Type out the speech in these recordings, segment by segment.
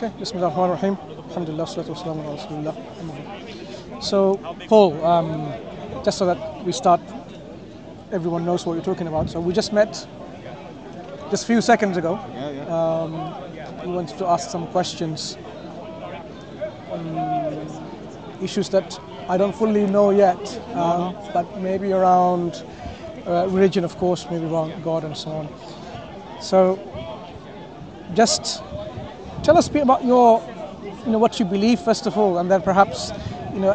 Okay, Bismillahirrahmanirrahim. Alhamdulillah, salatu wassalamu ala rasulillah. So, Paul, just so that we start, everyone knows what you're talking about. So we just met just a few seconds ago. We wanted to ask some questions on issues that I don't fully know yet, but maybe around religion, of course, maybe around God and so on. So, just tell us a bit about your, what you believe first of all, and then perhaps,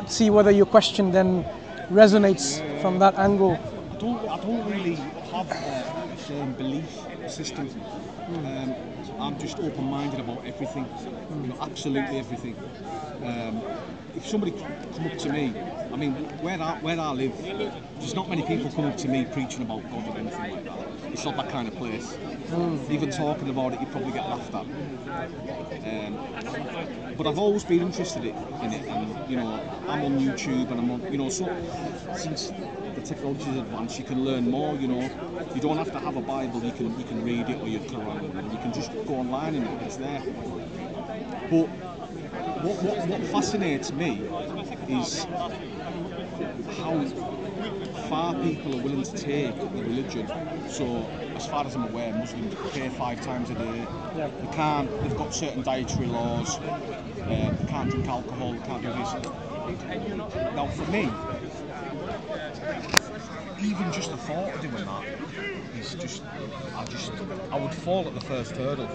see whether your question then resonates from that angle. I don't really have a firm belief system. I'm just open-minded about everything, absolutely everything. If somebody come up to me, I mean, where I live, there's not many people come up to me preaching about God or anything like that. It's not that kind of place. Even talking about it, you probably get laughed at. But I've always been interested in it, and I'm on YouTube, and I'm on, so since the technology is advanced, you can learn more. You don't have to have a Bible. You can read it, or your Quran, and you can just go online and it's there. But what fascinates me is how far people are willing to take the religion. So, as far as I'm aware, Muslims pray 5 times a day. Yeah. They've got certain dietary laws. They can't drink alcohol. They can't do this. Now, for me, even just the thought of doing that is just, I would fall at the first hurdle.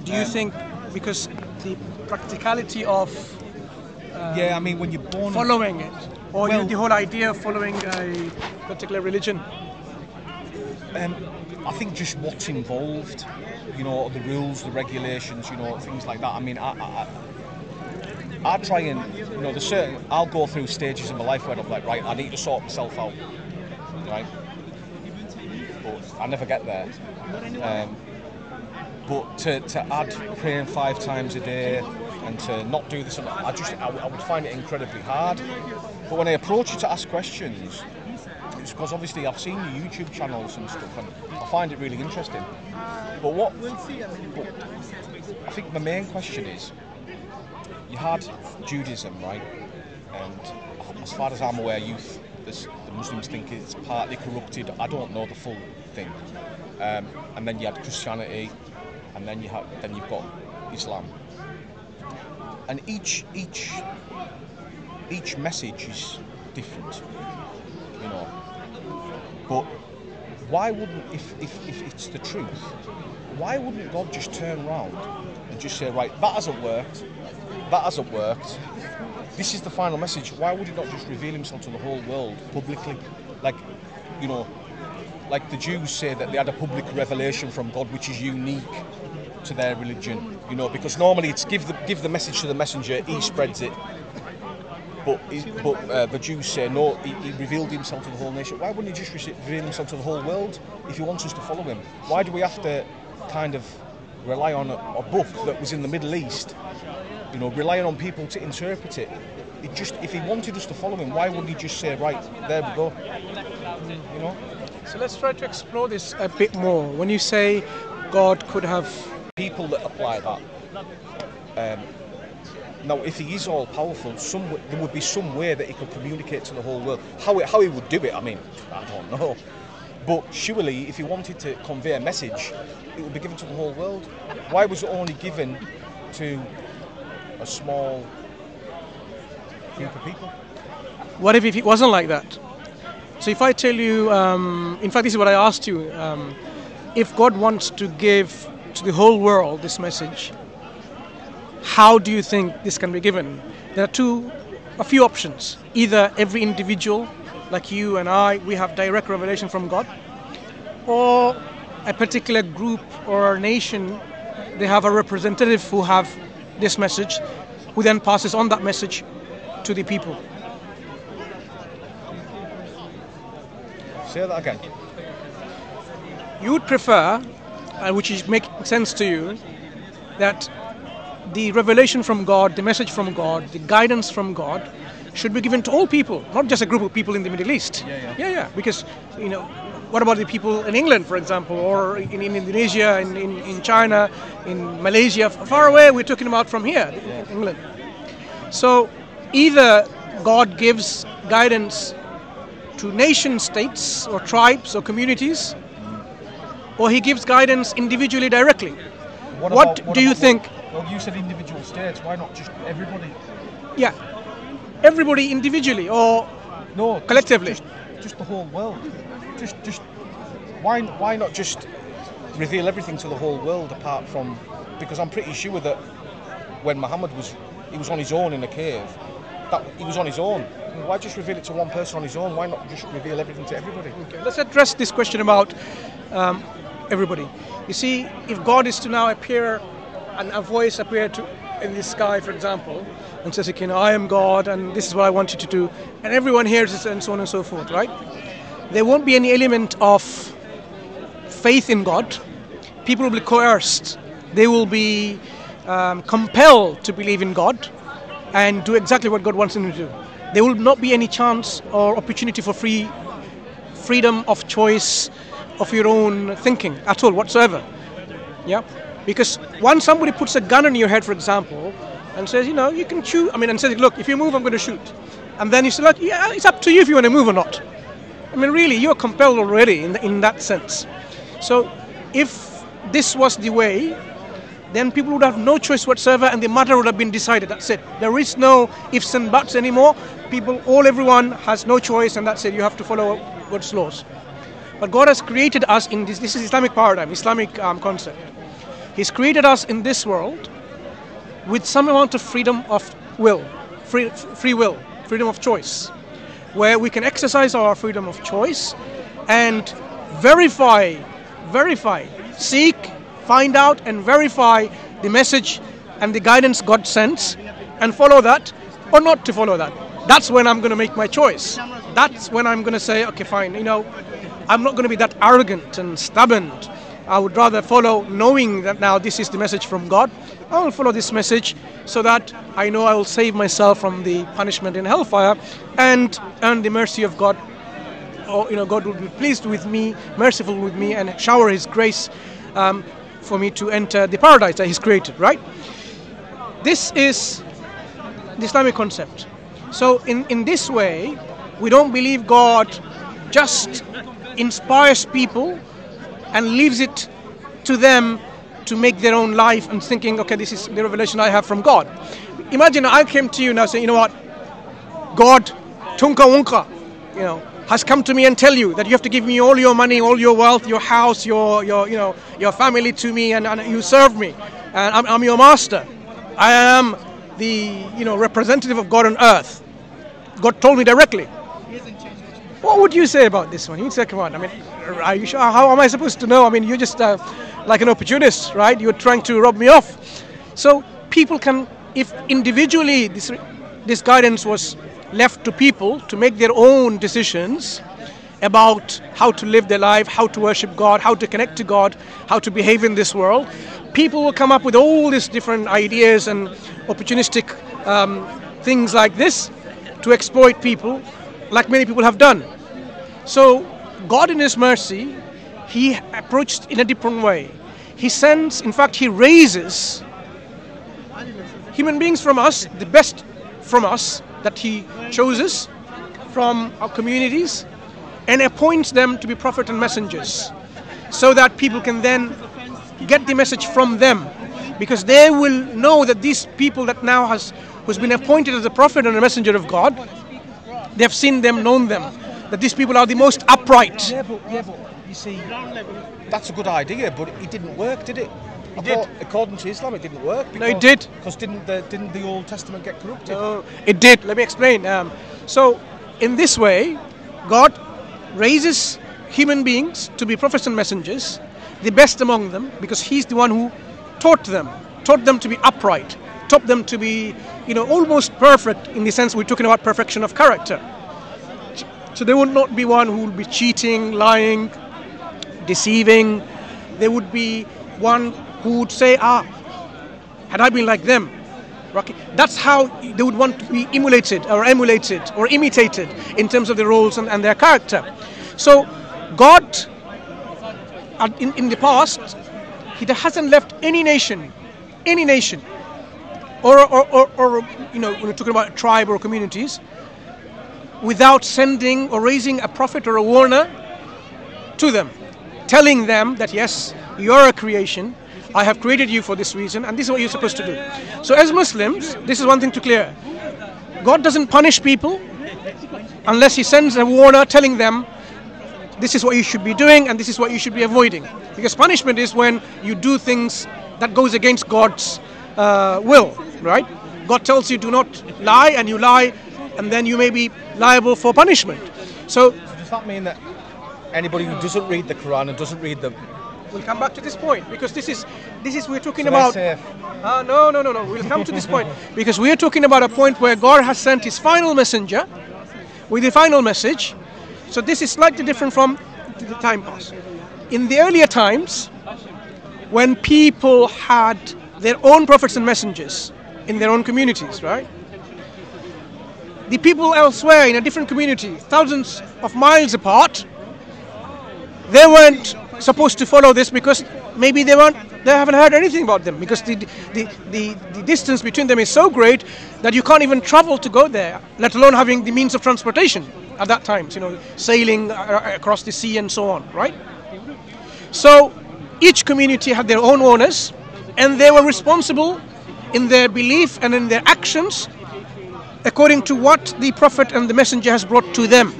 Do you think because the practicality of I mean, when you're born following it, or the whole idea of following a particular religion? I think just what's involved, the rules, the regulations, things like that. I mean, I try and, there's certain, I'll go through stages in my life where I'm like, right, I need to sort myself out, right? But I never get there. But to add praying 5 times a day and to not do this, I would find it incredibly hard. But when I approach you to ask questions, it's because obviously I've seen your YouTube channels and stuff, and I find it really interesting. But I think my main question is, you had Judaism, right? And as far as I'm aware, the Muslims think it's partly corrupted. I don't know the full thing. And then you had Christianity, and then you've got Islam. And each message is different, But why wouldn't, if it's the truth, why wouldn't God just turn around and just say, right, that hasn't worked, this is the final message. Why would he not just reveal himself to the whole world publicly? Like the Jews say that they had a public revelation from God which is unique to their religion, because normally it's give the message to the messenger, he spreads it. But the Jews say, no, he revealed himself to the whole nation. Why wouldn't he just reveal himself to the whole world if he wants us to follow him? Why do we have to kind of rely on a book that was in the Middle East, relying on people to interpret it? If he wanted us to follow him, why wouldn't he just say, right, there we go, So let's try to explore this a bit more. When you say God could have... People that apply that. Now, if he is all-powerful, there would be some way that he could communicate to the whole world. How he would do it, I mean, I don't know. But surely, if he wanted to convey a message, it would be given to the whole world. Why was it only given to a small group of people? What if it wasn't like that? So if I tell you, in fact, this is what I asked you, if God wants to give to the whole world this message, how do you think this can be given? There are a few options. Either every individual, like you and I, we have direct revelation from God, or a particular group or nation, they have a representative who have this message, who then passes on that message to the people. Say that again. You would prefer, which is making sense to you, that the revelation from God, the message from God, the guidance from God should be given to all people, not just a group of people in the Middle East. Yeah. Because, what about the people in England, for example, or in Indonesia, in China, in Malaysia, far away? We're talking about from here, England. So either God gives guidance to nation states or tribes or communities, or he gives guidance individually directly. What do you think? Well, you said individual states. Why not just everybody? Yeah, everybody individually or collectively. Just the whole world. Just why not just reveal everything to the whole world apart from, because I'm pretty sure that when Muhammad was on his own in a cave, that he was on his own. Why just reveal it to one person on his own? Why not just reveal everything to everybody? Okay, let's address this question about everybody. You see, if God is to now appear, and a voice appear in the sky, for example, and says, okay, I am God, and this is what I want you to do, and everyone hears it, and so on and so forth, right? There won't be any element of faith in God. People will be coerced. They will be compelled to believe in God and do exactly what God wants them to do. There will not be any chance or opportunity for freedom of choice of your own thinking at all whatsoever. Yeah, because once somebody puts a gun on your head, for example, and says, you can choose. And says, look, if you move, I'm going to shoot. And then you say, look, yeah, it's up to you if you want to move or not. Really, you're compelled already in that sense. So, if this was the way, then people would have no choice whatsoever, and the matter would have been decided. That's it. There is no ifs and buts anymore. Everyone has no choice, and that's it. You have to follow God's laws. But God has created us in this is Islamic paradigm, Islamic concept. He's created us in this world with some amount of freedom of will, free will, freedom of choice, where we can exercise our freedom of choice and verify, seek, find out and verify the message and the guidance God sends and follow that or not to follow that. That's when I'm going to make my choice. That's when I'm going to say, okay, fine, I'm not going to be that arrogant and stubborn. I would rather follow knowing that now this is the message from God. I will follow this message so that I know I will save myself from the punishment in hellfire and earn the mercy of God. Or, God will be pleased with me, merciful with me, and shower His grace for me to enter the paradise that He's created, right? This is the Islamic concept. So in this way, we don't believe God just inspires people and leaves it to them to make their own life and thinking, okay, this is the revelation I have from God. Imagine I came to you now saying, what, God, Tunka Wunka, has come to me and tell you that you have to give me all your money, all your wealth, your house, your family to me, and you serve me, and I'm your master. I am the representative of God on earth. God told me directly. What would you say about this one? You'd say, come on, are you sure? How am I supposed to know? You're just like an opportunist, right? You're trying to rob me off. So people can, if individually this guidance was left to people to make their own decisions about how to live their life, how to worship God, how to connect to God, how to behave in this world, people will come up with all these different ideas and opportunistic things like this to exploit people, like many people have done. So God in His mercy, He approached in a different way. He sends, in fact, He raises human beings from us, the best from us that He chooses from our communities, and appoints them to be prophet and messengers, so that people can then get the message from them, because they will know that these people that now who's been appointed as a prophet and a messenger of God, they have seen them, known them, that these people are the most upright. Yeah, but you see, that's a good idea, but it didn't work, did it? According to Islam, it didn't work. No, it did. Because didn't the Old Testament get corrupted? No, it did. Let me explain. So, in this way, God raises human beings to be prophets and messengers, the best among them, because He's the one who taught them to be upright, taught them to be, almost perfect in the sense we're talking about perfection of character. So there would not be one who would be cheating, lying, deceiving. There would be one who would say, had I been like them. That's how they would want to be emulated or imitated in terms of their roles and their character. So God, in the past, He hasn't left any nation, or when we're talking about a tribe or communities, without sending or raising a prophet or a warner to them, telling them that yes, you're a creation, I have created you for this reason, and this is what you're supposed to do. So as Muslims, this is one thing to clear. God doesn't punish people unless He sends a warner telling them this is what you should be doing and this is what you should be avoiding. Because punishment is when you do things that goes against God's will, right? God tells you do not lie and you lie, and then you may be liable for punishment. So does that mean that anybody who doesn't read the Quran and doesn't read the... We'll come back to this point, because this is we're talking about... No. We'll come to this point, because we're talking about a point where God has sent His final messenger with the final message. So this is slightly different from the time past. In the earlier times, when people had their own prophets and messengers in their own communities, right? The people elsewhere in a different community, thousands of miles apart, they weren't supposed to follow this because maybe they haven't heard anything about them, because the distance between them is so great that you can't even travel to go there, let alone having the means of transportation at that time, sailing across the sea and so on, right? So each community had their own owners, and they were responsible in their belief and in their actions according to what the prophet and the messenger has brought to them.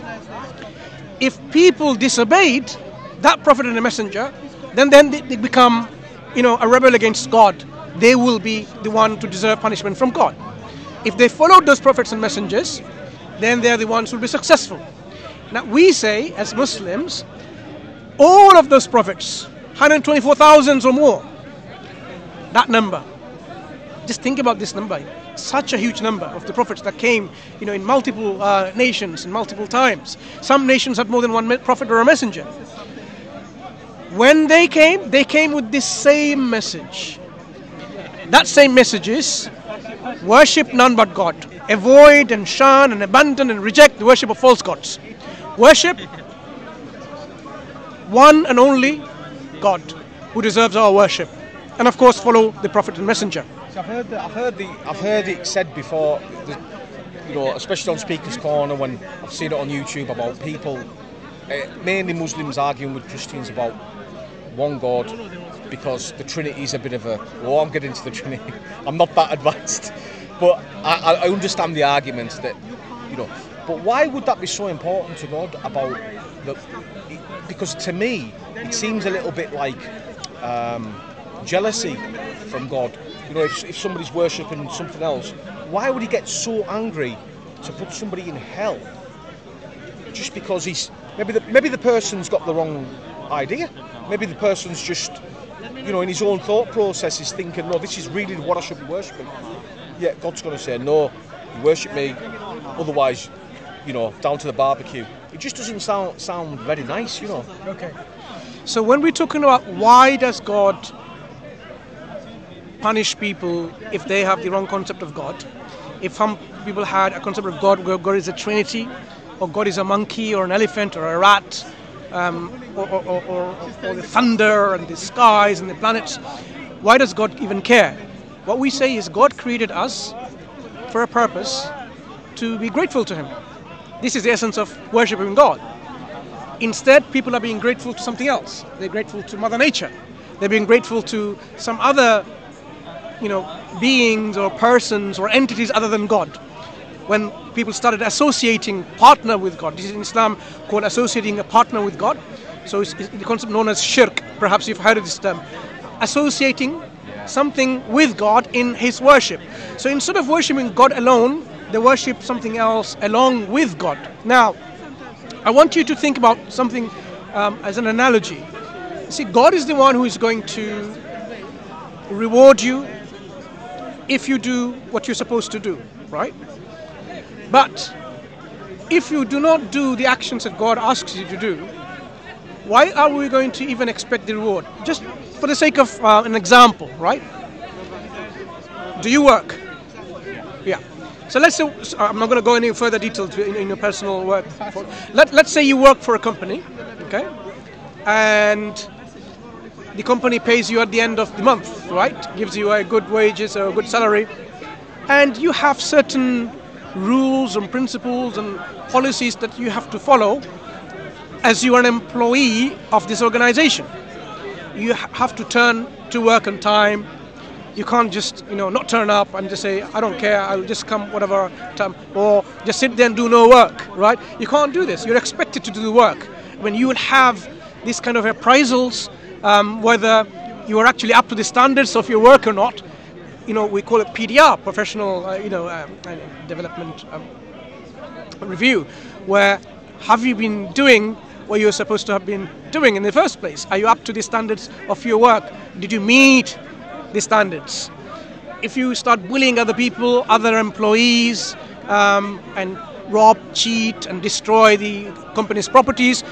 If people disobeyed that prophet and the messenger, then they become, a rebel against God. They will be the one to deserve punishment from God. If they followed those prophets and messengers, then they're the ones who will be successful. Now we say, as Muslims, all of those prophets, 124,000 or more, that number, just think about this number, such a huge number of the prophets that came, in multiple nations, in multiple times. Some nations had more than one prophet or a messenger. When they came with this same message. That same message is, worship none but God. Avoid and shun and abandon and reject the worship of false gods. Worship one and only God, who deserves our worship. And of course follow the prophet and messenger. So I've heard it said before, especially on Speaker's Corner, when I've seen it on YouTube, about people, mainly Muslims, arguing with Christians about one God, because the Trinity is a bit of a... Well, I'm getting into the Trinity. I'm not that advanced, but I understand the arguments that, But why would that be so important to God about the? Because to me, it seems a little bit like jealousy from God. If somebody's worshipping something else, why would He get so angry to put somebody in hell just because he's maybe the person's got the wrong idea? Maybe the person's just in his own thought process is thinking, no, this is really what I should be worshipping. Yeah, God's going to say, no, you worship me, otherwise, down to the barbecue. It just doesn't sound very nice, Okay. So when we're talking about why does God punish people if they have the wrong concept of God, if some people had a concept of God where God is a trinity, or God is a monkey or an elephant or a rat, or the thunder and the skies and the planets, why does God even care? What we say is God created us for a purpose, to be grateful to Him. This is the essence of worshipping God. Instead, people are being grateful to something else. They're grateful to Mother Nature. They're being grateful to some other, beings or persons or entities other than God. When people started associating partner with God, this is in Islam called associating a partner with God. So it's the concept known as shirk. Perhaps you've heard of this term. Associating something with God in His worship. So instead of worshipping God alone, they worship something else along with God. Now, I want you to think about something as an analogy. See, God is the one who is going to reward you if you do what you're supposed to do, right? But if you do not do the actions that God asks you to do, why are we going to even expect the reward? Just for the sake of an example, right? Do you work? Yeah. So let's say, I'm not going to go any further details in your personal work. Let's say you work for a company, okay? and the company pays you at the end of the month, right? Gives you a good wages or a good salary, and you have certain rules and principles and policies that you have to follow as you are an employee of this organization. You have to turn to work on time. You can't just, not turn up and just say, I don't care, I'll just come whatever time, or just sit there and do no work, right? You can't do this. You're expected to do the work. When you will have this kind of appraisals, whether you are actually up to the standards of your work or not, we call it PDR, professional, development review, where have you been doing what you're supposed to have been doing in the first place? Are you up to the standards of your work? Did you meet the standards? If you start bullying other people, other employees, and rob, cheat, and destroy the company's properties,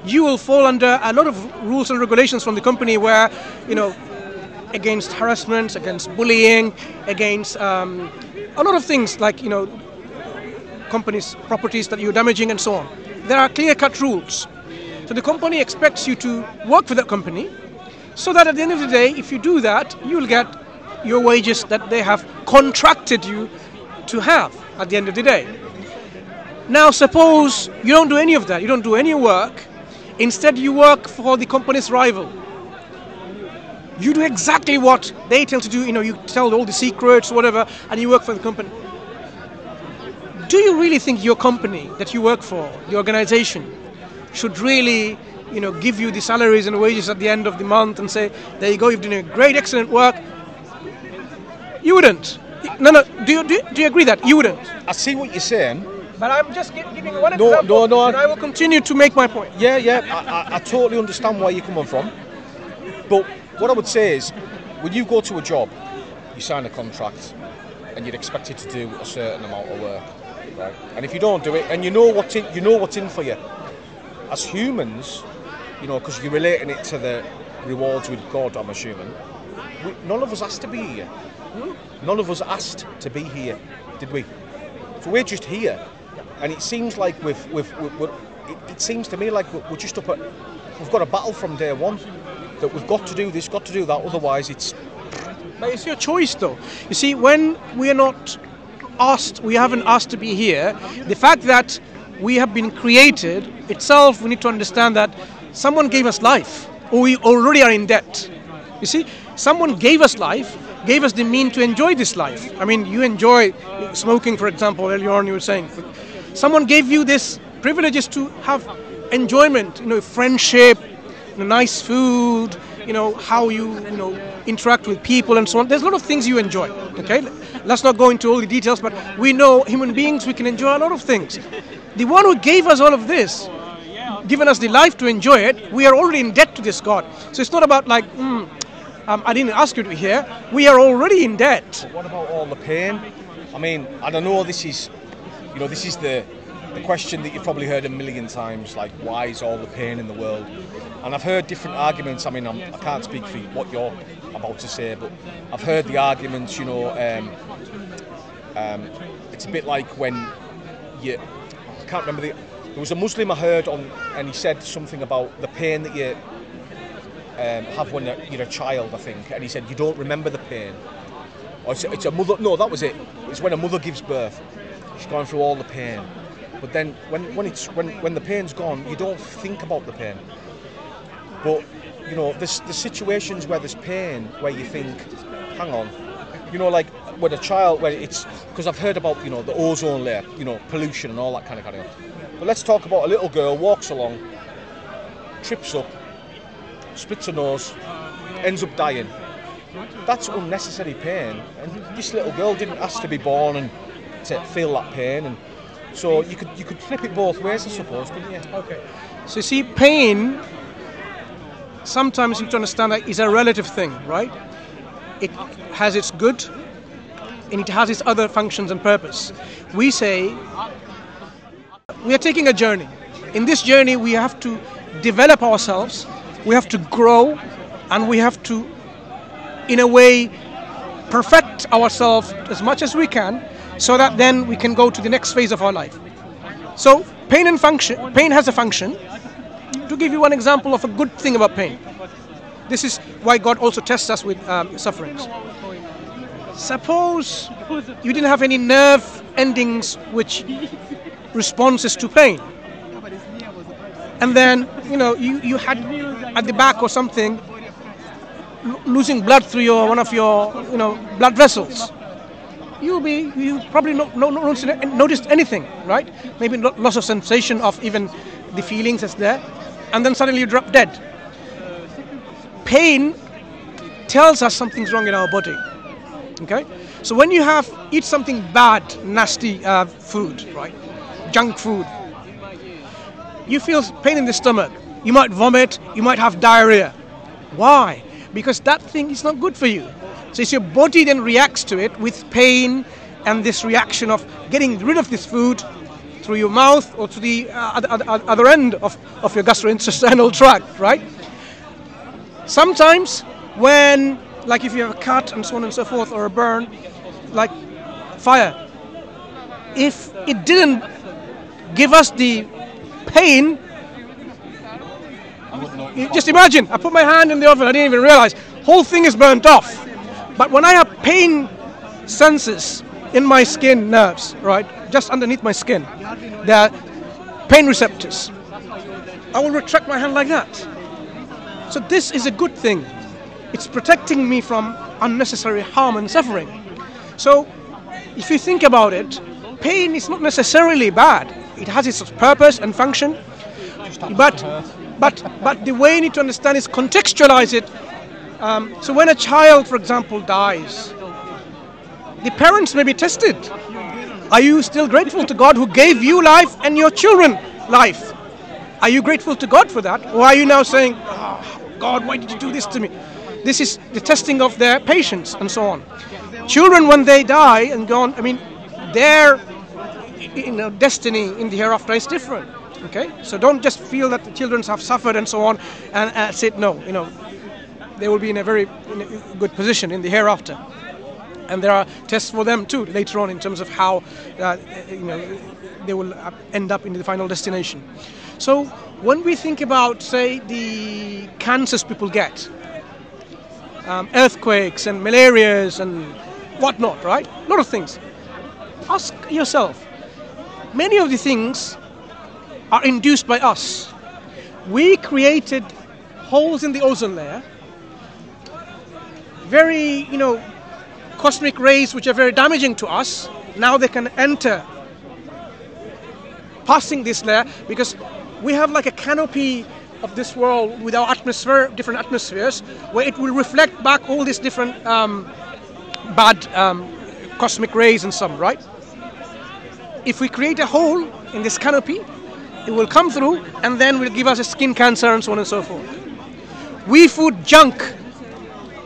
you will fall under a lot of rules and regulations from the company where, against harassment, against bullying, against a lot of things like, company's properties that you're damaging and so on. There are clear-cut rules. So the company expects you to work for that company, so that at the end of the day, if you do that, you'll get your wages that they have contracted you to have at the end of the day. Now suppose you don't do any of that, you don't do any work, instead you work for the company's rival. You do exactly what they tell to do, you tell all the secrets, whatever, and you work for the company. Do you really think your company that you work for, the organization, should really give you the salaries and wages at the end of the month and say, there you go, you've done a great, excellent work? You wouldn't. No. Do you agree that? You wouldn't. I see what you're saying. But I'm just giving one example. No. And I will continue to make my point. Yeah. I totally understand where you're coming from. But what I would say is, when you go to a job, you sign a contract, and you're expected to do a certain amount of work, right? And if you don't do it, and you know what's in for you, as humans, because you're relating it to the rewards with God, I'm assuming, none of us asked to be here. None of us asked to be here, did we? So we're just here, and it seems like it seems to me like we're just we've got a battle from day one, that we've got to do this, got to do that, otherwise it's... But it's your choice, though. You see, when we are not asked, we haven't asked to be here, the fact that we have been created itself, we need to understand that someone gave us life, or we already are in debt. You see, someone gave us life, gave us the means to enjoy this life. I mean, you enjoy smoking, for example, earlier on you were saying. Someone gave you this privileges to have enjoyment, friendship, nice food, how you, interact with people and so on. There's a lot of things you enjoy, okay? Let's not go into all the details, but we know human beings, we can enjoy a lot of things. The one who gave us all of this, given us the life to enjoy it, we are already in debt to this God. So it's not about like, I didn't ask you to be here. We are already in debt. What about all the pain? I mean, and I know this is, this is the question that you've probably heard a million times, like, why is all the pain in the world? And I've heard different arguments. I mean, I can't speak for what you're about to say, but I've heard the arguments, it's a bit like when I can't remember there was a Muslim I heard on, and he said something about the pain that you have when you're a child, I think, and he said you don't remember the pain. Or it's a mother. No, that was it. It's when a mother gives birth. She's going through all the pain, but then when the pain's gone, you don't think about the pain. But there's situations where there's pain where you think, hang on, like with a child, where it's because I've heard about the ozone layer, pollution and all that kind of thing. But let's talk about a little girl walks along, trips up, splits her nose, ends up dying. That's unnecessary pain, and this little girl didn't ask to be born and to feel that pain, and so you could flip it both ways, I suppose, couldn't you? Okay. So you see, pain, sometimes you have to understand that is a relative thing, right? It has its good, and it has its other functions and purpose. We say we are taking a journey. In this journey, we have to develop ourselves, we have to grow, and we have to, in a way, perfect ourselves as much as we can, so that then we can go to the next phase of our life. So pain has a function To give you one example of a good thing about pain. This is why God also tests us with sufferings. Suppose you didn't have any nerve endings which responses to pain. And then, you had at the back or something losing blood through one of your, blood vessels. You probably not noticed anything, right? Maybe loss of sensation of even the feelings that's there, and then suddenly you drop dead. Pain tells us something's wrong in our body. Okay, so when you eat something bad, nasty food, right, junk food, you feel pain in the stomach. You might vomit. You might have diarrhea. Why? Because that thing is not good for you. So it's your body then reacts to it with pain and this reaction of getting rid of this food through your mouth or to the other end of your gastrointestinal tract, right? Sometimes when, like if you have a cut and so on and so forth, or a burn, like fire, if it didn't give us the pain, just imagine, I put my hand in the oven, I didn't even realize, whole thing is burnt off. But when I have pain senses in my skin nerves, right, just underneath my skin, there are pain receptors, I will retract my hand like that. So this is a good thing. It's protecting me from unnecessary harm and suffering. So if you think about it, pain is not necessarily bad. It has its purpose and function, but the way you need to understand is contextualize it. So when a child, for example, dies, the parents may be tested. Are you still grateful to God who gave you life and your children life? Are you grateful to God for that? Or are you now saying, oh, God, why did you do this to me? This is the testing of their patience and so on. Children, when they die and gone, their destiny in the hereafter is different. Okay, so don't just feel that the children have suffered and so on, and say no. They will be in a very good position in the hereafter, and there are tests for them too later on in terms of how they will end up in the final destination. So when we think about, say, the cancers people get, earthquakes and malarias and whatnot, right? A lot of things. Ask yourself, many of the things are induced by us. We created holes in the ozone layer, very, cosmic rays which are very damaging to us. Now they can enter, passing this layer, because we have like a canopy of this world with our atmosphere, different atmospheres, where it will reflect back all these different bad cosmic rays and some, right? If we create a hole in this canopy, it will come through and then will give us a skin cancer and so on and so forth. We food junk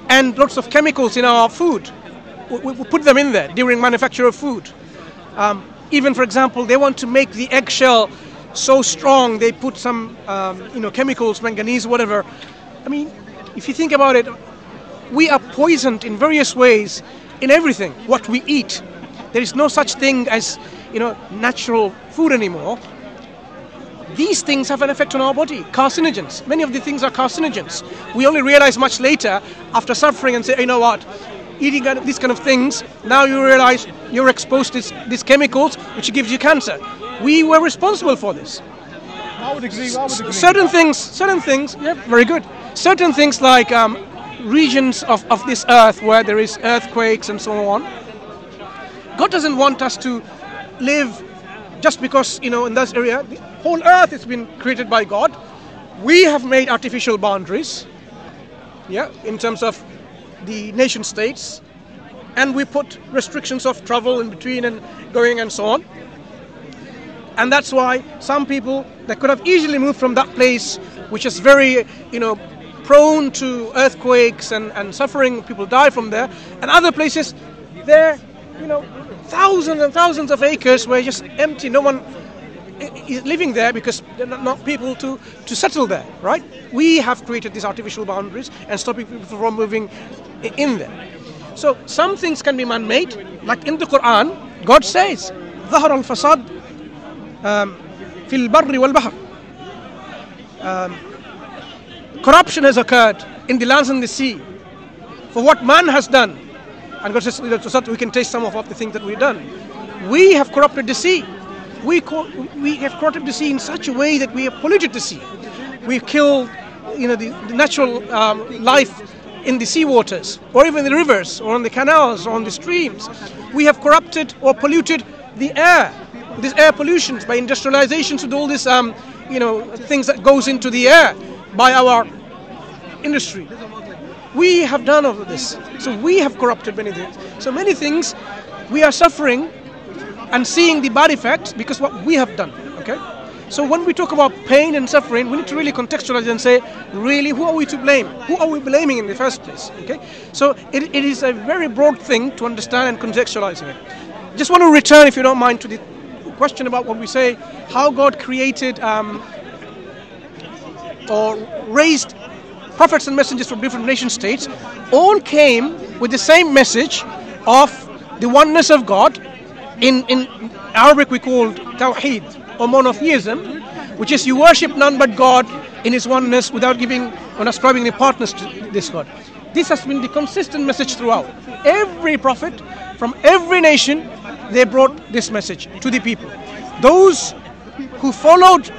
and lots of chemicals in our food. We put them in there during manufacture of food. Even, for example, they want to make the eggshell so strong, they put some chemicals, manganese, whatever. If you think about it, we are poisoned in various ways in everything, what we eat. There is no such thing as natural food anymore. These things have an effect on our body, carcinogens. Many of the things are carcinogens. We only realize much later after suffering and say, you know what, eating these kind of things, now you realize you're exposed to these chemicals which gives you cancer. We were responsible for this. I would agree. Certain things, yeah, very good. Certain things like regions of this earth where there is earthquakes and so on. God doesn't want us to live just because, in that area. The whole earth has been created by God. We have made artificial boundaries, yeah, in terms of the nation states, and we put restrictions of travel in between and going and so on. And that's why some people that could have easily moved from that place, which is very, prone to earthquakes and suffering, people die from there, and other places, there, thousands and thousands of acres were just empty. No one is living there because there are not people to settle there, right? We have created these artificial boundaries and stopping people from moving in there. So some things can be man-made, like in the Quran, God says, ظهر الفساد في البر والبحر. corruption has occurred in the lands and the sea for what man has done. And God says, so that we can taste some of the things that we've done. We have corrupted the sea. We have corrupted the sea in such a way that we have polluted the sea. We've killed, the natural life in the sea waters, or even the rivers, or on the canals, or on the streams. We have corrupted or polluted the air. These air pollutions by industrializations with all these, things that goes into the air by our industry. We have done all of this. So we have corrupted many things. So many things we are suffering and seeing the bad effects because what we have done. Okay? So when we talk about pain and suffering, we need to really contextualize and say, really, who are we to blame? Who are we blaming in the first place? Okay? So it is a very broad thing to understand and contextualizing it. Just want to return, if you don't mind, to the question about what we say, how God created or raised prophets and messengers from different nation states. All came with the same message of the oneness of God. In Arabic we call Tawheed or monotheism, which is you worship none but God in His oneness without giving or ascribing any partners to this God. This has been the consistent message throughout. Every prophet from every nation, they brought this message to the people. Those who followed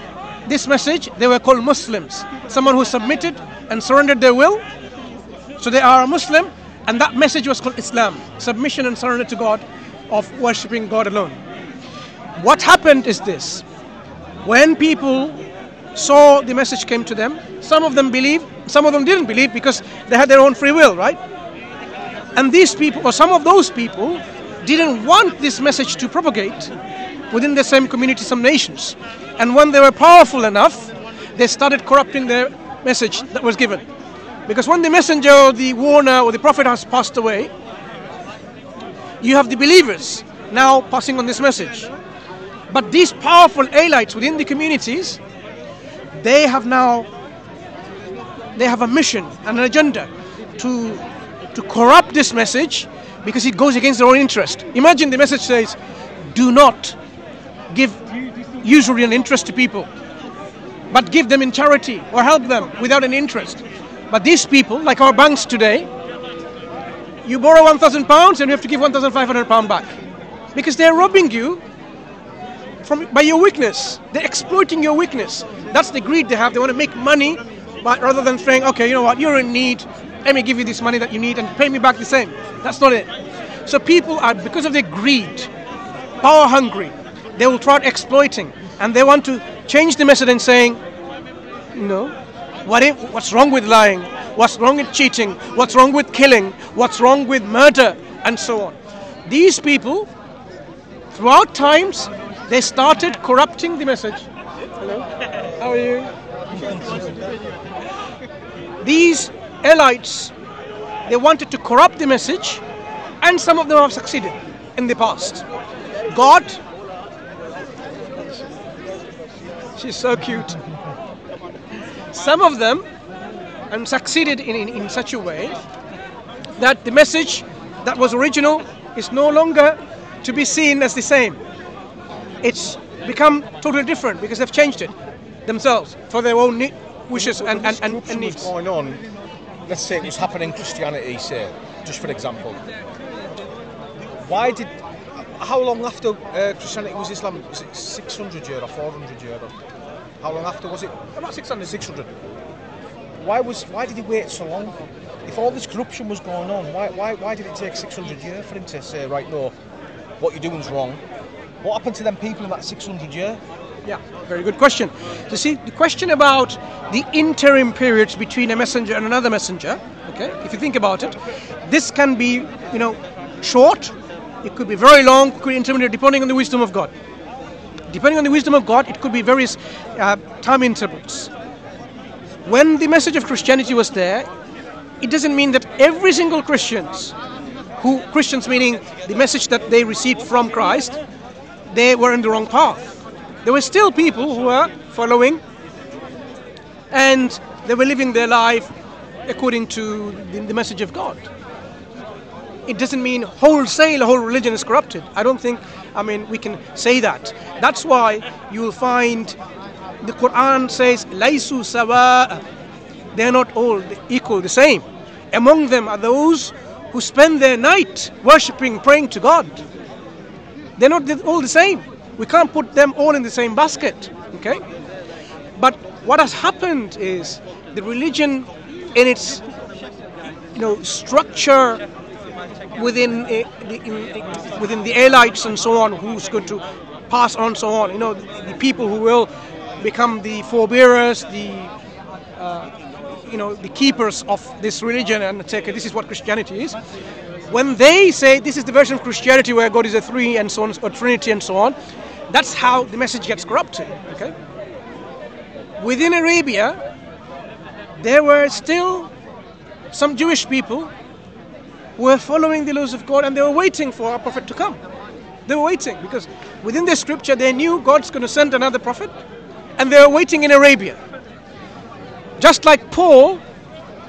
this message, they were called Muslims. Someone who submitted and surrendered their will. So they are a Muslim, and that message was called Islam, submission and surrender to God, of worshipping God alone. What happened is this: when people saw the message came to them, some of them believed, some of them didn't believe because they had their own free will, right? And these people, or some of those people, didn't want this message to propagate within the same community, some nations. And when they were powerful enough, they started corrupting their message that was given. Because when the messenger or the warner or the prophet has passed away, you have the believers now passing on this message. But these powerful elites within the communities, they have a mission and an agenda to corrupt this message because it goes against their own interest. Imagine the message says, do not give usury and interest to people, but give them in charity or help them without any interest. But these people, like our banks today, you borrow £1,000 and you have to give £1,500 back because they're robbing you by your weakness. They're exploiting your weakness. That's the greed they have. They want to make money, but rather than saying, okay, you know what, you're in need, let me give you this money that you need and pay me back the same. That's not it. So people are, because of their greed, power hungry, they will try exploiting, and they want to change the message and saying, no, what's wrong with lying? What's wrong with cheating? What's wrong with killing? What's wrong with murder? And so on. These people, throughout times, they started corrupting the message. Hello, how are you? These elites, they wanted to corrupt the message, and some of them have succeeded in the past. God, she's so cute. Some of them and succeeded in such a way that the message that was original is no longer to be seen as the same. It's become totally different because they've changed it themselves for their own wishes and needs. Going on, let's say it was happening in Christianity, say, just for example. How long after Christianity was Islam? Was it 600 years or 400 years? How long after was it? About 600. 600. Why did he wait so long? If all this corruption was going on, why did it take 600 years for him to say, right, no, what you're doing is wrong? What happened to them people in that 600 years? Yeah, very good question. So see, the question about the interim periods between a messenger and another messenger, okay, if you think about it, this can be, short, it could be very long, it could be intermediate, depending on the wisdom of God. Depending on the wisdom of God, it could be various time intervals. When the message of Christianity was there, it doesn't mean that every single Christians meaning the message that they received from Christ, they were in the wrong path. There were still people who were following, and they were living their life according to the message of God. It doesn't mean wholesale, whole religion is corrupted. I don't think, we can say that. That's why you will find the Quran says, "Laysu sawa'a." They are not all equal, the same. Among them are those who spend their night worshipping, praying to God. They're not all the same. We can't put them all in the same basket. Okay? But what has happened is the religion, in its structure within the elites and so on, who's going to pass on, so on. The people who will become the forebearers, the keepers of this religion, and say, okay, this is what Christianity is. When they say this is the version of Christianity where God is a three and so on, or Trinity and so on, that's how the message gets corrupted. Okay. Within Arabia, there were still some Jewish people who were following the laws of God, and they were waiting for a prophet to come. They were waiting because within the scripture they knew God's going to send another prophet, and they were waiting in Arabia. Just like Paul,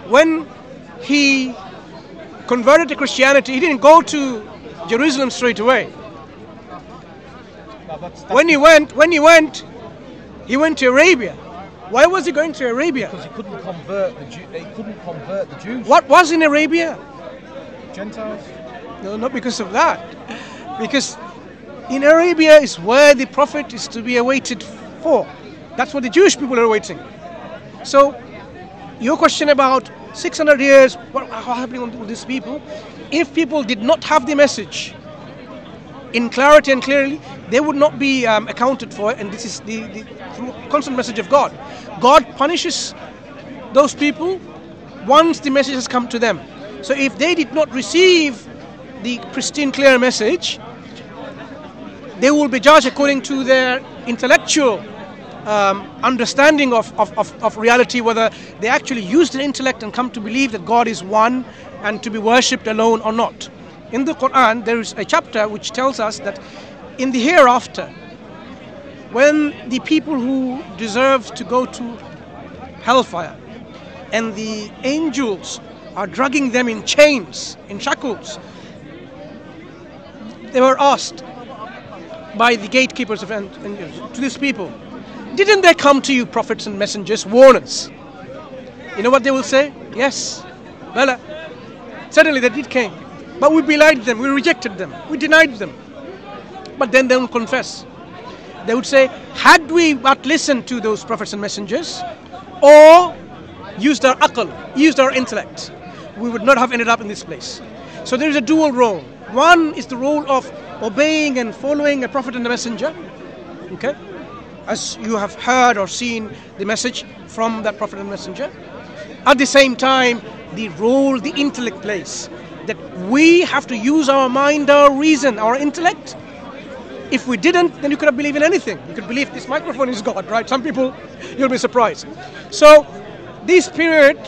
when he converted to Christianity, he didn't go to Jerusalem straight away. When he went, he went to Arabia. Why was he going to Arabia? Because he couldn't convert the Jews. What was in Arabia? Gentiles? No, not because of that. Because in Arabia is where the prophet is to be awaited for. That's what the Jewish people are waiting. So, your question about 600 years, what's happening with these people? If people did not have the message in clarity and clearly, they would not be accounted for. And this is the constant message of God. God punishes those people once the message has come to them. So if they did not receive the pristine, clear message, they will be judged according to their intellectual understanding of reality, whether they actually use their intellect and come to believe that God is one and to be worshipped alone or not. In the Quran, there is a chapter which tells us that in the hereafter, when the people who deserve to go to hellfire and the angels are dragging them in chains, in shackles, they were asked by the gatekeepers of angels to these people, didn't there come to you prophets and messengers, warn us? You know what they will say? Yes, Bala. Certainly they did came. But we belied them, we rejected them, we denied them. But then they will confess. They would say, had we but listened to those prophets and messengers, or used our aql, used our intellect, we would not have ended up in this place. So there is a dual role. One is the role of obeying and following a prophet and a messenger, okay, as you have heard or seen the message from that prophet and messenger. At the same time, the role the intellect plays, that we have to use our mind, our reason, our intellect. If we didn't, then you could have believed in anything. You could believe this microphone is God, right? Some people, you'll be surprised. So this period,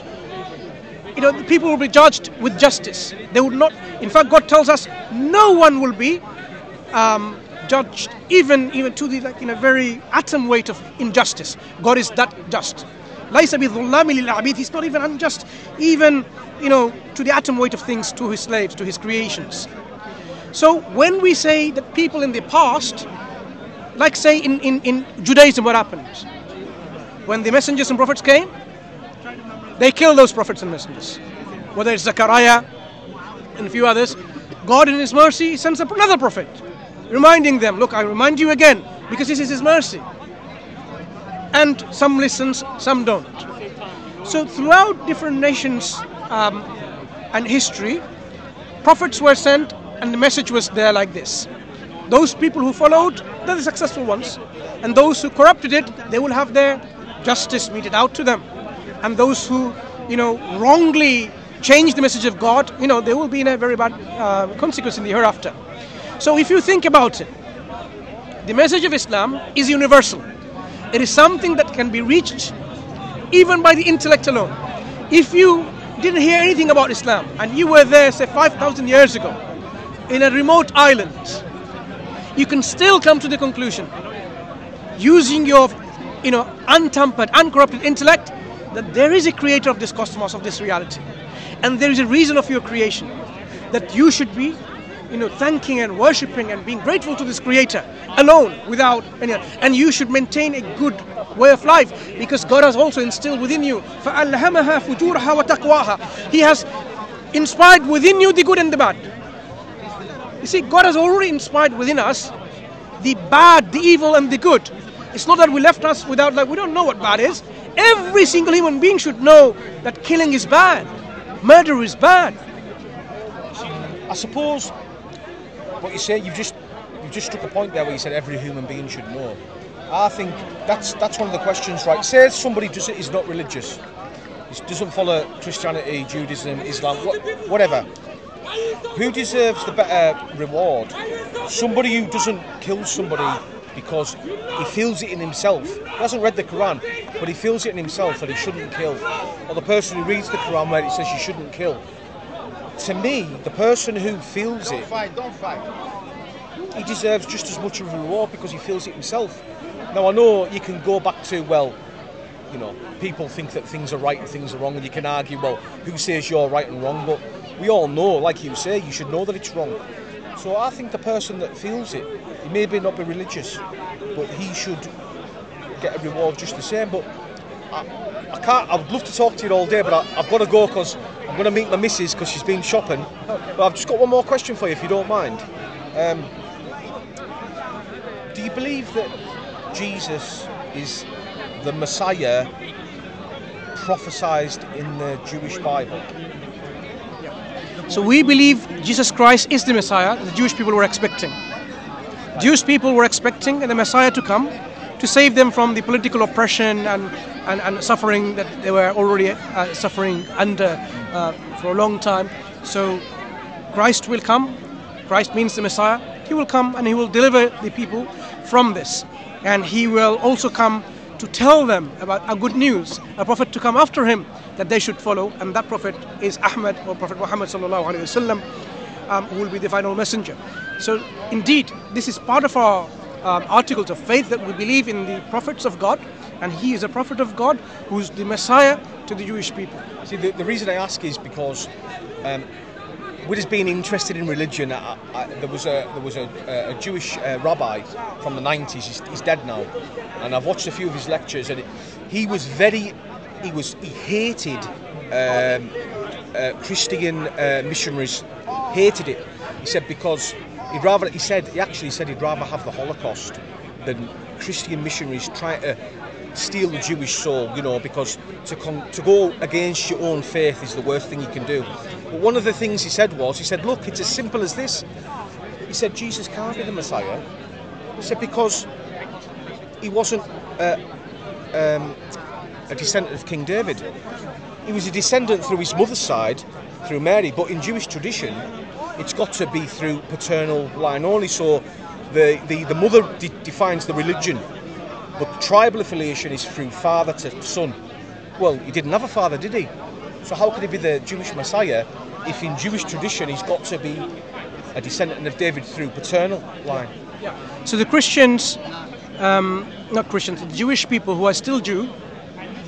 the people will be judged with justice. They would not, in fact, God tells us no one will be judged even to the very atom weight of injustice. God is that just. He's not even unjust, even to the atom weight of things, to his slaves, to his creations. So when we say that people in the past, like say in Judaism, what happened? When the messengers and prophets came, they killed those prophets and messengers. Whether it's Zechariah and a few others, God in his mercy sends up another prophet, reminding them, look, I remind you again, because this is his mercy. And some listens, some don't. So throughout different nations and history, prophets were sent and the message was there like this. Those people who followed, they're the successful ones. And those who corrupted it, they will have their justice meted out to them. And those who, wrongly changed the message of God, they will be in a very bad consequence in the hereafter. So if you think about it, the message of Islam is universal. It is something that can be reached even by the intellect alone. If you didn't hear anything about Islam and you were there, say 5,000 years ago, in a remote island, you can still come to the conclusion, using your untampered, uncorrupted intellect, that there is a creator of this cosmos, of this reality. And there is a reason of your creation, that you should be thanking and worshipping and being grateful to this Creator alone, without any. And you should maintain a good way of life, because God has also instilled within you. فَأَلْهَمَهَا فُجُورَهَا وَتَقْوَاهَا. He has inspired within you the good and the bad. You see, God has already inspired within us the bad, the evil, and the good. It's not that we left us without, we don't know what bad is. Every single human being should know that killing is bad, murder is bad. I suppose what you say, you've just struck a point there where you said every human being should know. I think that's one of the questions, right? Say somebody is not religious, doesn't follow Christianity, Judaism, Islam, whatever. Who deserves the better reward? Somebody who doesn't kill somebody because he feels it in himself. He hasn't read the Quran, but he feels it in himself that he shouldn't kill. Or the person who reads the Quran where it says you shouldn't kill. To me, the person who feels Don't fight. he deserves just as much of a reward because he feels it himself. Now, I know you can go back to, people think that things are right and things are wrong, and you can argue, who says you're right and wrong? But we all know, like you say, you should know that it's wrong. So I think the person that feels it, he may not be religious, but he should get a reward just the same. But I would love to talk to you all day, but I've got to go because I'm going to meet my missus because she's been shopping. But I've just got one more question for you, if you don't mind. Do you believe that Jesus is the Messiah prophesied in the Jewish Bible? So we believe Jesus Christ is the Messiah the Jewish people were expecting. Jewish people were expecting the Messiah to come to save them from the political oppression and suffering that they were already suffering under for a long time. So Christ will come. Christ means the Messiah. He will come and he will deliver the people from this. And he will also come to tell them about a good news, a prophet to come after him that they should follow, and that prophet is Ahmad, or Prophet Muhammad sallallahu alaihi wasallam, who will be the final messenger. So indeed, this is part of our articles of faith, that we believe in the prophets of God, and he is a prophet of God who's the Messiah to the Jewish people. See, the reason I ask is because with us being interested in religion, there was a Jewish rabbi from the 90s. He's dead now, and I've watched a few of his lectures, and he hated Christian missionaries, hated it. He said because he actually said he'd rather have the Holocaust than Christian missionaries trying to steal the Jewish soul, because to go against your own faith is the worst thing you can do. But one of the things he said, look, it's as simple as this. He said Jesus can't be the Messiah. He said because he wasn't a descendant of King David. He was a descendant through his mother's side, through Mary, but in Jewish tradition, it's got to be through paternal line only. So the mother defines the religion, but tribal affiliation is through father to son. Well, he didn't have a father, did he? So how could he be the Jewish Messiah if in Jewish tradition he's got to be a descendant of David through paternal line? Yeah. So the Christians, not Christians, the Jewish people who are still Jew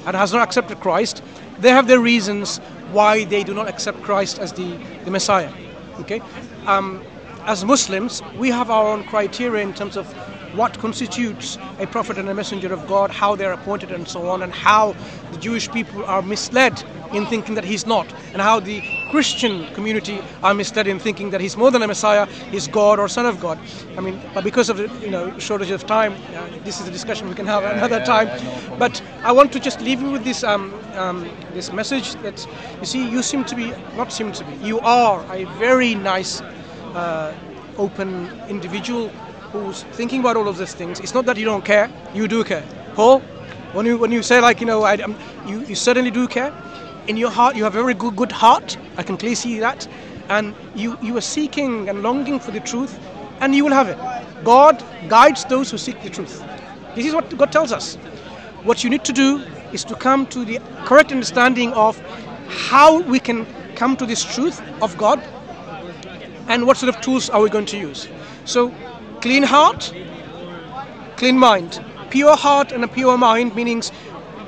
and has not accepted Christ, they have their reasons why they do not accept Christ as the Messiah. Okay. As Muslims, we have our own criteria in terms of what constitutes a prophet and a messenger of God, how they're appointed and so on, and how the Jewish people are misled in thinking that he's not, and how the Christian community are misled in thinking that he's more than a Messiah, he's God or Son of God. I mean, but because of the shortage of time, this is a discussion we can have another time. No, but I want to just leave you with this this message that you are a very nice, open individual who's thinking about all of these things. It's not that you don't care, you do care. Paul, when you say you certainly do care. In your heart, you have a very good heart. I can clearly see that, and you are seeking and longing for the truth, and you will have it. God guides those who seek the truth. This is what God tells us. What you need to do is to come to the correct understanding of how we can come to this truth of God, and what sort of tools are we going to use. So, clean heart, clean mind. Pure heart and a pure mind means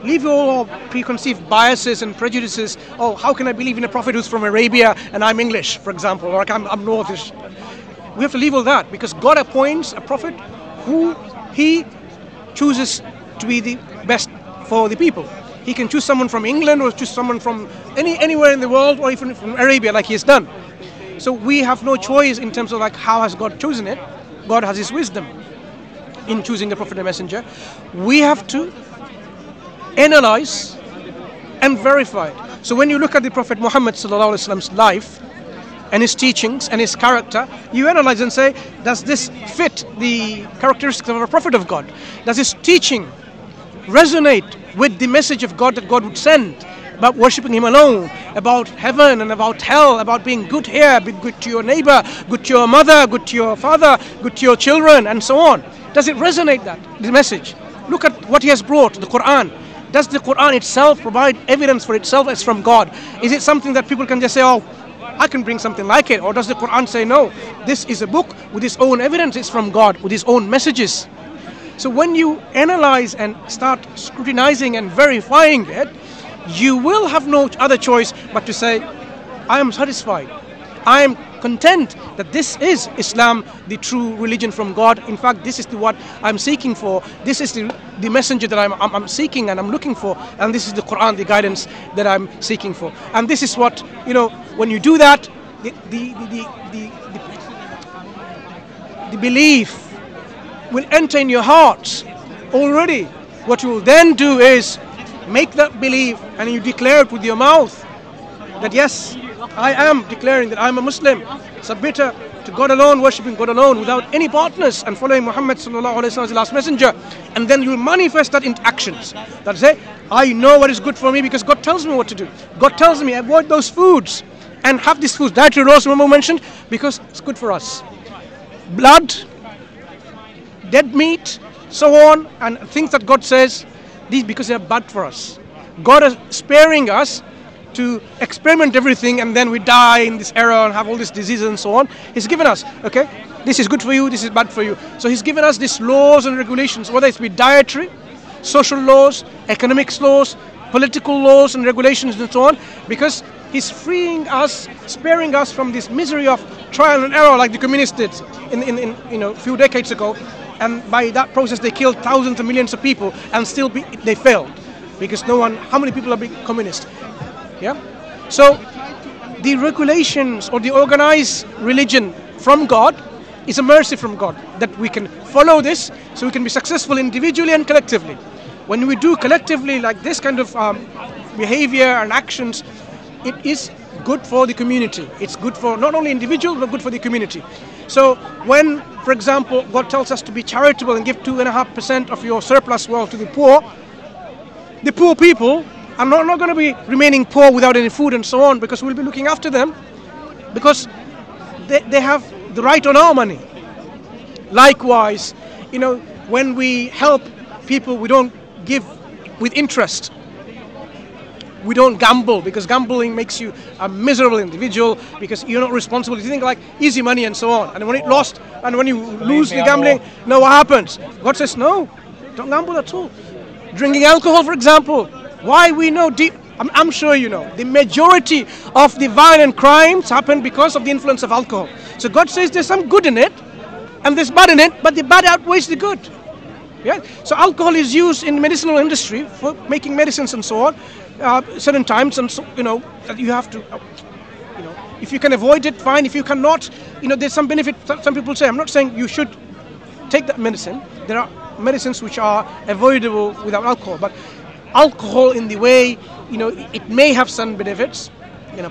leave all preconceived biases and prejudices. Oh, how can I believe in a prophet who's from Arabia and I'm English, for example, or I'm Northish? We have to leave all that, because God appoints a prophet who he chooses to be the best for the people. He can choose someone from England, or choose someone from anywhere in the world, or even from Arabia, like he has done. So we have no choice in terms of like how has God chosen it. God has his wisdom in choosing the prophet and messenger. We have to analyze and verify it. So when you look at the Prophet Muhammad sallallahu alaihi wasallam's life and his teachings and his character, you analyze and say, does this fit the characteristics of a prophet of God? Does his teaching resonate with the message of God that God would send about worshipping him alone, about heaven and about hell, about being good here, be good to your neighbor, good to your mother, good to your father, good to your children, and so on? Does it resonate, that the message? Look at what he has brought, the Quran. Does the Quran itself provide evidence for itself as from God? Is it something that people can just say, oh, I can bring something like it? Or does the Quran say, no, this is a book with its own evidence, it's from God, with its own messages? So when you analyze and start scrutinizing and verifying it, you will have no other choice but to say, I am satisfied. I am content that this is Islam, the true religion from God. In fact, this is what I'm seeking for. This is the messenger that I'm seeking and I'm looking for. And this is the Quran, the guidance that I'm seeking for. And this is what, when you do that, the belief will enter in your hearts already. What you will then do is make that belief, and you declare it with your mouth that yes, I am declaring that I'm a Muslim, submitter to God alone, worshipping God alone without any partners, and following Muhammad sallallahu alaihi wasallam as the last messenger. And then you will manifest that into actions. That say, I know what is good for me because God tells me what to do. God tells me avoid those foods and have these foods. Dietary laws, remember mentioned, because it's good for us. Blood, dead meat, so on, and things that God says, these because they are bad for us. God is sparing us to experiment everything, and then we die in this era and have all these diseases and so on. He's given us, okay, this is good for you, this is bad for you. So he's given us these laws and regulations, whether it's be dietary, social laws, economics laws, political laws and regulations and so on, because he's freeing us, sparing us from this misery of trial and error like the communists did in a few decades ago. And by that process they killed thousands and millions of people, and still they failed, because how many people are being communist? Yeah. So the regulations or the organized religion from God is a mercy from God, that we can follow this so we can be successful individually and collectively. When we do collectively like this kind of behavior and actions, it is good for the community. It's good for not only individuals but good for the community. So when, for example, God tells us to be charitable and give 2.5% of your surplus wealth to the poor people are not going to be remaining poor without any food and so on, because we'll be looking after them, because they have the right on our money. Likewise, when we help people, we don't give with interest. We don't gamble, because gambling makes you a miserable individual, because you're not responsible. You think like easy money and so on. And when it lost, and when you lose the gambling, what happens? God says, no, don't gamble at all. Drinking alcohol, for example. Why we know I'm sure you know, the majority of the violent crimes happen because of the influence of alcohol. So God says there's some good in it, and there's bad in it, but the bad outweighs the good. Yeah. So alcohol is used in the medicinal industry for making medicines and so on. Certain times, and so, that you have to, if you can avoid it, fine. If you cannot, there's some benefit. Some people say, I'm not saying you should take that medicine. There are medicines which are avoidable without alcohol, but alcohol in the way, it may have some benefits.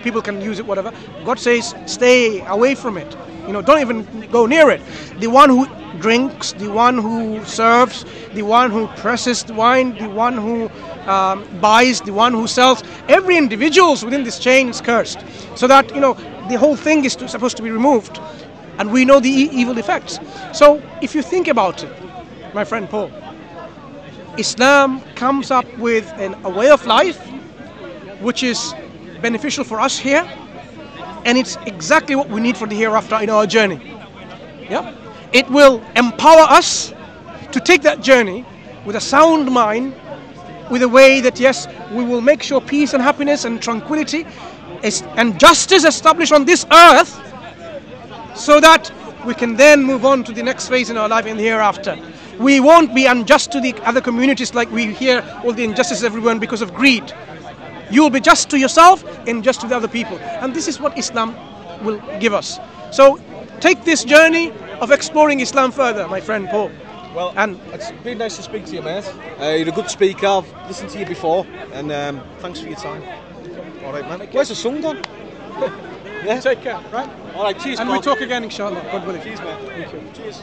People can use it, whatever. God says, stay away from it. Don't even go near it. The one who drinks, the one who serves, the one who presses the wine, the one who buys, the one who sells, every individual within this chain is cursed. So that, the whole thing is supposed to be removed. And we know the evil effects. So if you think about it, my friend Paul, Islam comes up with a way of life which is beneficial for us here, and it's exactly what we need for the hereafter in our journey. Yeah? It will empower us to take that journey with a sound mind, with a way that, yes, we will make sure peace and happiness and tranquility and justice established on this earth, so that we can then move on to the next phase in our life in the hereafter. We won't be unjust to the other communities like we hear all the injustice everyone because of greed. You will be just to yourself and just to the other people. And this is what Islam will give us. So take this journey of exploring Islam further, my friend Paul. Well, and it's been nice to speak to you, mate. You're a good speaker. I've listened to you before, and thanks for your time. All right, man. Where's the sun gone? Yeah. Take care, right? All right, cheers. And Paul. we talk again, inshallah. God willing. Cheers, mate. Thank you. Cheers.